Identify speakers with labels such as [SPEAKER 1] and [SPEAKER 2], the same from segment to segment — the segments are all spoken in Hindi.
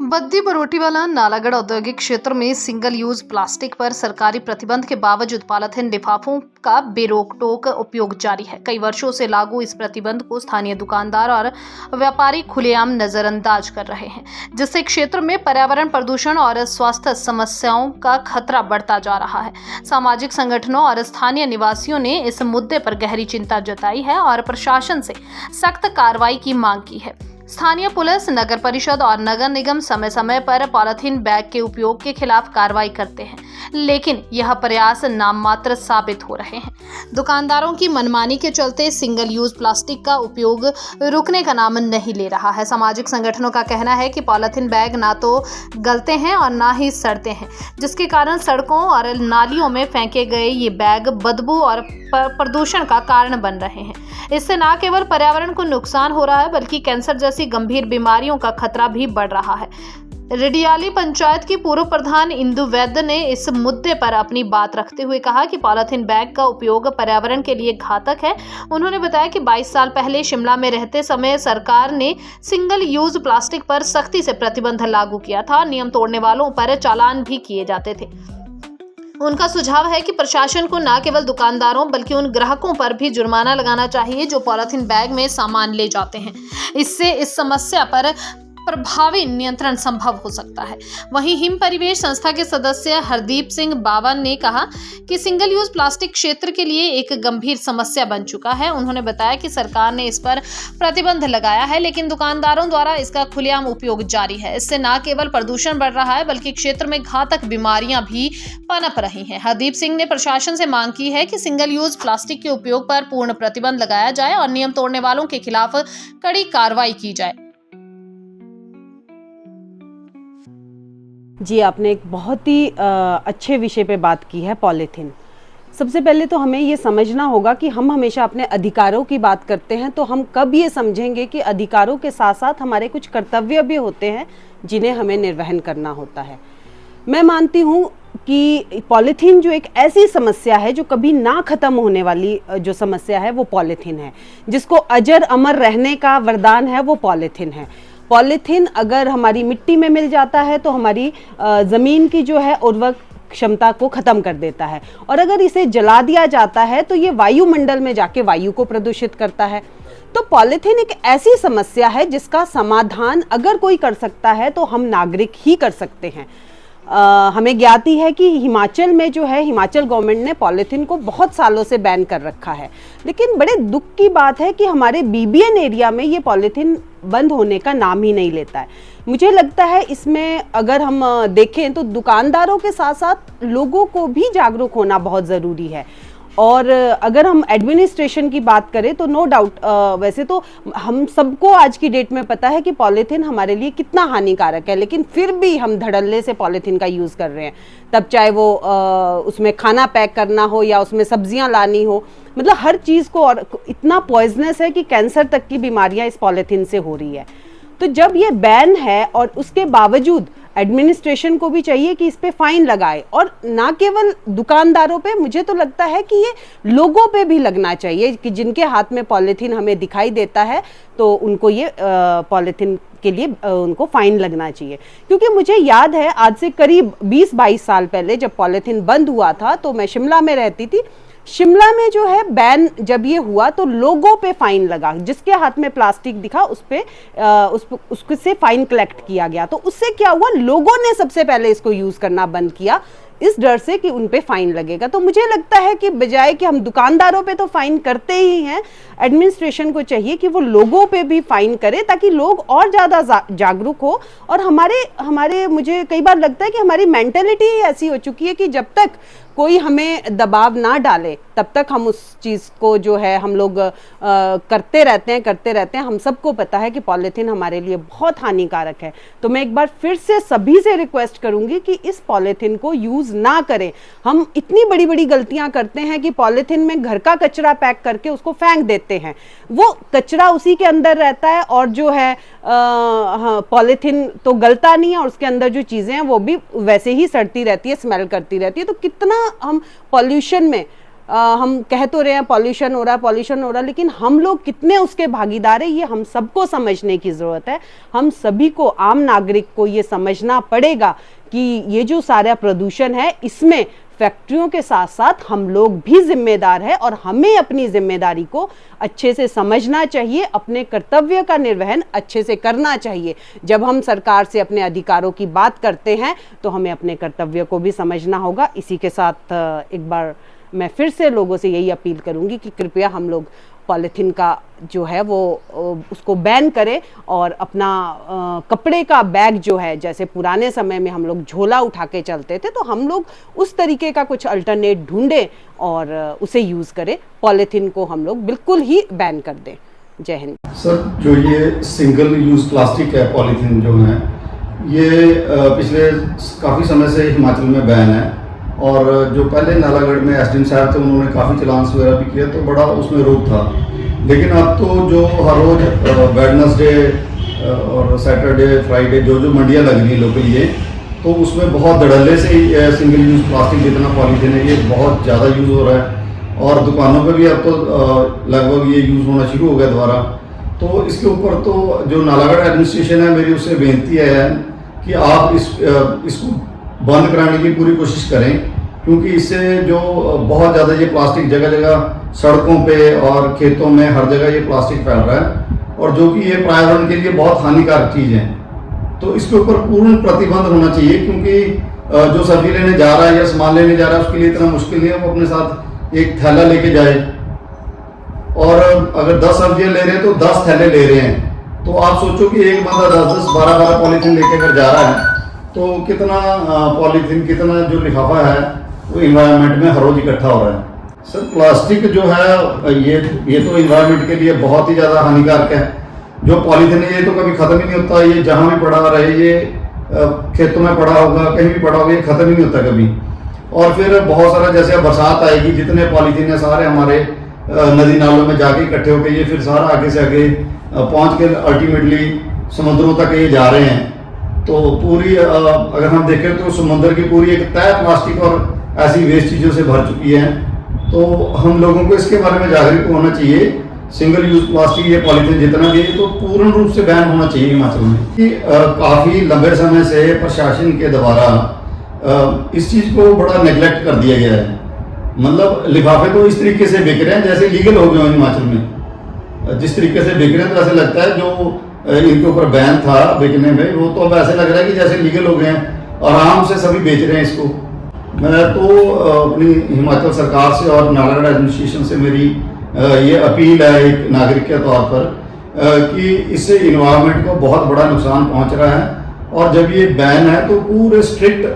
[SPEAKER 1] बद्दी बरोटीवाला नालागढ़ औद्योगिक क्षेत्र में सिंगल यूज प्लास्टिक पर सरकारी प्रतिबंध के बावजूद पॉलिथीन लिफाफों का बेरोक टोक उपयोग जारी है। कई वर्षों से लागू इस प्रतिबंध को स्थानीय दुकानदार और व्यापारी खुलेआम नजरअंदाज कर रहे हैं, जिससे क्षेत्र में पर्यावरण प्रदूषण और स्वास्थ्य समस्याओं का खतरा बढ़ता जा रहा है। सामाजिक संगठनों और स्थानीय निवासियों ने इस मुद्दे पर गहरी चिंता जताई है और प्रशासन से सख्त कार्रवाई की मांग की है। स्थानीय पुलिस, नगर परिषद और नगर निगम समय समय पर पॉलिथीन बैग के उपयोग के खिलाफ कार्रवाई करते हैं, लेकिन यह प्रयास नाममात्र साबित हो रहे हैं। दुकानदारों की मनमानी के चलते सिंगल यूज प्लास्टिक का उपयोग रुकने का नाम नहीं ले रहा है। सामाजिक संगठनों का कहना है कि पॉलिथीन बैग ना तो गलते हैं और ना ही सड़ते हैं, जिसके कारण सड़कों और नालियों में फेंके गए ये बैग बदबू और प्रदूषण का कारण बन रहे हैं। इससे न केवल पर्यावरण को नुकसान हो रहा है, बल्कि कैंसर जैसी गंभीर बीमारियों का खतरा भी बढ़ रहा है। रिडियाली पंचायत की पूर्व प्रधान इंदु वैद्य ने इस मुद्दे पर अपनी बात रखते हुए कहा कि पॉलिथीन बैग का उपयोग पर्यावरण के लिए घातक है। उन्होंने बताया कि 22 साल पहले शिमला में रहते समय सरकार ने सिंगल यूज प्लास्टिक पर सख्ती से प्रतिबंध लागू किया था। नियम तोड़ने वालों पर चालान भी किए जाते थे। उनका सुझाव है कि प्रशासन को न केवल दुकानदारों बल्कि उन ग्राहकों पर भी जुर्माना लगाना चाहिए जो पॉलिथीन बैग में सामान ले जाते हैं। इससे इस समस्या पर प्रभावी नियंत्रण संभव हो सकता है। वहीं हिम परिवेश संस्था के सदस्य हरदीप सिंह बावन ने कहा कि सिंगल यूज प्लास्टिक क्षेत्र के लिए एक गंभीर समस्या बन चुका है। उन्होंने बताया कि सरकार ने इस पर प्रतिबंध लगाया है, लेकिन दुकानदारों द्वारा इसका खुलेआम उपयोग जारी है। इससे न केवल प्रदूषण बढ़ रहा है, बल्कि क्षेत्र में घातक बीमारियां भी पनप रही हैं। हरदीप सिंह ने प्रशासन से मांग की है कि सिंगल यूज प्लास्टिक के उपयोग पर पूर्ण प्रतिबंध लगाया जाए और नियम तोड़ने वालों के खिलाफ कड़ी कार्रवाई की जाए।
[SPEAKER 2] जी, आपने एक बहुत ही अच्छे विषय पे बात की है, पॉलीथीन। सबसे पहले तो हमें ये समझना होगा कि हम हमेशा अपने अधिकारों की बात करते हैं, तो हम कब ये समझेंगे कि अधिकारों के साथ साथ हमारे कुछ कर्तव्य भी होते हैं जिन्हें हमें निर्वहन करना होता है। मैं मानती हूँ कि पॉलीथीन जो एक ऐसी समस्या है जो कभी ना ख़त्म होने वाली जो समस्या है वो पॉलीथीन है, जिसको अजर अमर रहने का वरदान है वो पॉलीथीन है। पॉलीथीन अगर हमारी मिट्टी में मिल जाता है तो हमारी ज़मीन की जो है उर्वरक क्षमता को ख़त्म कर देता है, और अगर इसे जला दिया जाता है तो ये वायुमंडल में जाके वायु को प्रदूषित करता है। तो पॉलीथीन एक ऐसी समस्या है जिसका समाधान अगर कोई कर सकता है तो हम नागरिक ही कर सकते हैं। हमें ज्ञाति है कि हिमाचल में जो है, हिमाचल गवर्नमेंट ने पॉलीथीन को बहुत सालों से बैन कर रखा है, लेकिन बड़े दुख की बात है कि हमारे बीबीएन एरिया में ये पॉलीथीन बंद होने का नाम ही नहीं लेता है। मुझे लगता है इसमें अगर हम देखें तो दुकानदारों के साथ साथ लोगों को भी जागरूक होना बहुत ज़रूरी है। और अगर हम एडमिनिस्ट्रेशन की बात करें तो नो डाउट, वैसे तो हम सबको आज की डेट में पता है कि पॉलीथीन हमारे लिए कितना हानिकारक है, लेकिन फिर भी हम धड़ल्ले से पॉलीथीन का यूज़ कर रहे हैं। तब चाहे वो उसमें खाना पैक करना हो या उसमें सब्जियां लानी हो, मतलब हर चीज़ को, और इतना पॉइजनस है कि कैंसर तक की बीमारियां इस पॉलीथीन से हो रही है। तो जब ये बैन है और उसके बावजूद एडमिनिस्ट्रेशन को भी चाहिए कि इस पे फाइन लगाए, और ना केवल दुकानदारों पे, मुझे तो लगता है कि ये लोगों पे भी लगना चाहिए कि जिनके हाथ में पॉलीथीन हमें दिखाई देता है तो उनको ये पॉलीथीन के लिए उनको फाइन लगना चाहिए। क्योंकि मुझे याद है आज से करीब 20-22 साल पहले जब पॉलीथीन बंद हुआ था तो मैं शिमला में रहती थी। शिमला में जो है बैन जब ये हुआ तो लोगों पे फाइन लगा, जिसके हाथ में प्लास्टिक दिखा उस पे उससे फाइन कलेक्ट किया गया। तो उससे क्या हुआ, लोगों ने सबसे पहले इसको यूज करना बंद किया इस डर से कि उन पे फाइन लगेगा। तो मुझे लगता है कि बजाय कि हम दुकानदारों पे तो फाइन करते ही हैं, एडमिनिस्ट्रेशन को चाहिए कि वो लोगों पे भी फाइन करे ताकि लोग और ज़्यादा जागरूक हो। और हमारे मुझे कई बार लगता है कि हमारी मेंटेलिटी ऐसी हो चुकी है कि जब तक कोई हमें दबाव ना डाले तब तक हम उस चीज़ को जो है हम लोग करते रहते हैं। हम सबको पता है कि पॉलीथीन हमारे लिए बहुत हानिकारक है। तो मैं एक बार फिर से सभी से रिक्वेस्ट करूंगी कि इस पॉलीथीन को यूज़ ना करें। हम इतनी बड़ी बड़ी गलतियां करते हैं कि पॉलीथीन में घर का कचरा पैक करके उसको फेंक देते हैं, वो कचरा उसी के अंदर रहता है और जो है पॉलीथीन तो गलता नहीं है और उसके अंदर जो चीज़ें हैं वो भी वैसे ही सड़ती रहती है, स्मेल करती रहती है। तो कितना हम पॉल्यूशन में हम कह तो रहे हैं पॉल्यूशन हो रहा है, लेकिन हम लोग कितने उसके भागीदार हैं ये हम सबको समझने की ज़रूरत है। हम सभी को, आम नागरिक को ये समझना पड़ेगा कि ये जो सारा प्रदूषण है इसमें फैक्ट्रियों के साथ साथ हम लोग भी जिम्मेदार हैं और हमें अपनी जिम्मेदारी को अच्छे से समझना चाहिए, अपने कर्तव्य का निर्वहन अच्छे से करना चाहिए। जब हम सरकार से अपने अधिकारों की बात करते हैं तो हमें अपने कर्तव्य को भी समझना होगा। इसी के साथ एक बार मैं फिर से लोगों से यही अपील करूंगी कि कृपया हम लोग पॉलीथीन का जो है वो उसको बैन करें और अपना कपड़े का बैग जो है, जैसे पुराने समय में हम लोग झोला उठा के चलते थे, तो हम लोग उस तरीके का कुछ अल्टरनेट ढूंढें और उसे यूज़ करें। पॉलीथीन को हम लोग बिल्कुल ही बैन कर दें। जय हिंद।
[SPEAKER 3] सर, जो ये सिंगल यूज़ प्लास्टिक है, पॉलीथीन जो है, ये पिछले काफ़ी समय से हिमाचल में बैन है और जो पहले नालागढ़ में एसडीएम साहब थे उन्होंने काफ़ी चलान्स वगैरह भी किया तो बड़ा उसमें रोक था। लेकिन अब तो जो हर रोज़ वेडनेसडे और सैटरडे फ्राइडे जो मंडियाँ लग रही हैं लोकल ये, तो उसमें बहुत धड़ल्ले से सिंगल यूज़ प्लास्टिक जितना पॉलीथीन है ये बहुत ज़्यादा यूज़ हो रहा है और दुकानों पे भी अब तो लगभग ये यूज़ होना शुरू हो गया दोबारा। तो इसके ऊपर तो जो नालागढ़ एडमिनिस्ट्रेशन है, मेरी उससे बेनती है कि आप इसको बंद कराने की पूरी कोशिश करें, क्योंकि इससे जो बहुत ज़्यादा ये प्लास्टिक जगह जगह सड़कों पे और खेतों में हर जगह ये प्लास्टिक फैल रहा है और जो कि ये पर्यावरण के लिए बहुत हानिकारक चीज़ है। तो इसके ऊपर पूर्ण प्रतिबंध होना चाहिए, क्योंकि जो सब्जी लेने जा रहा है या सामान लेने जा रहा है उसके लिए इतना मुश्किल नहीं है वो अपने साथ एक थैला लेके जाए, और अगर 10 सब्जियाँ ले रहे हैं तो 10 थैले ले रहे हैं। तो आप सोचो कि एक बंदा 10-10, 12-12 पॉलीथीन लेके अगर जा रहा है तो कितना पॉलीथीन, कितना जो लिफाफा है वो इन्वायरमेंट में हर रोज इकट्ठा हो रहा है। सर, प्लास्टिक जो है ये तो इन्वायरमेंट के लिए बहुत ही ज़्यादा हानिकारक है। जो पॉलीथीन है ये तो कभी ख़त्म ही नहीं होता, ये जहाँ भी पड़ा रहे, ये खेतों में पड़ा होगा, कहीं भी पड़ा होगा, ये ख़त्म ही नहीं होता कभी। और फिर बहुत सारा, जैसे अब बरसात आएगी, जितने पॉलीथीन है सारे हमारे नदी नालों में जाके इकट्ठे होकर ये फिर सारा आगे से आगे पहुँच के अल्टीमेटली समुद्रों तक ये जा रहे हैं। तो पूरी अगर हम देखें तो समुद्र की पूरी एक तह प्लास्टिक और ऐसी वेस्ट चीज़ों से भर चुकी है। तो हम लोगों को इसके बारे में जागरूक होना चाहिए। सिंगल यूज प्लास्टिक, ये पॉलीथीन जितना भी है तो पूर्ण रूप से बैन होना चाहिए हिमाचल में। कि काफ़ी लंबे समय से प्रशासन के द्वारा इस चीज़ को बड़ा नेग्लेक्ट कर दिया गया है। मतलब लिफाफे तो इस तरीके से बिक रहे हैं जैसे लीगल हो गए हो हिमाचल में। जिस तरीके से बिक रहे हैं तो ऐसे लगता है जो इनके ऊपर बैन था बेचने में, वो तो अब ऐसे लग रहा है कि जैसे लीगल हो गए हैं, आराम से सभी बेच रहे हैं इसको। मैं तो अपनी हिमाचल सरकार से और नालागढ़ एडमिनिस्ट्रेशन से मेरी ये अपील है एक नागरिक के तौर पर कि इससे इन्वायरमेंट को बहुत बड़ा नुकसान पहुंच रहा है, और जब ये बैन है तो पूरे स्ट्रिक्ट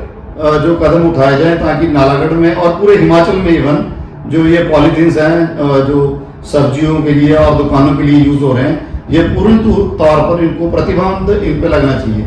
[SPEAKER 3] जो कदम उठाए जाएं ताकि नालागढ़ में और पूरे हिमाचल में इवन जो ये पॉलीथीन्स हैं जो सब्जियों के लिए और दुकानों के लिए यूज़ हो रहे हैं, ये पूर्ण तौर पर इनको प्रतिबंध इन पे लगना चाहिए।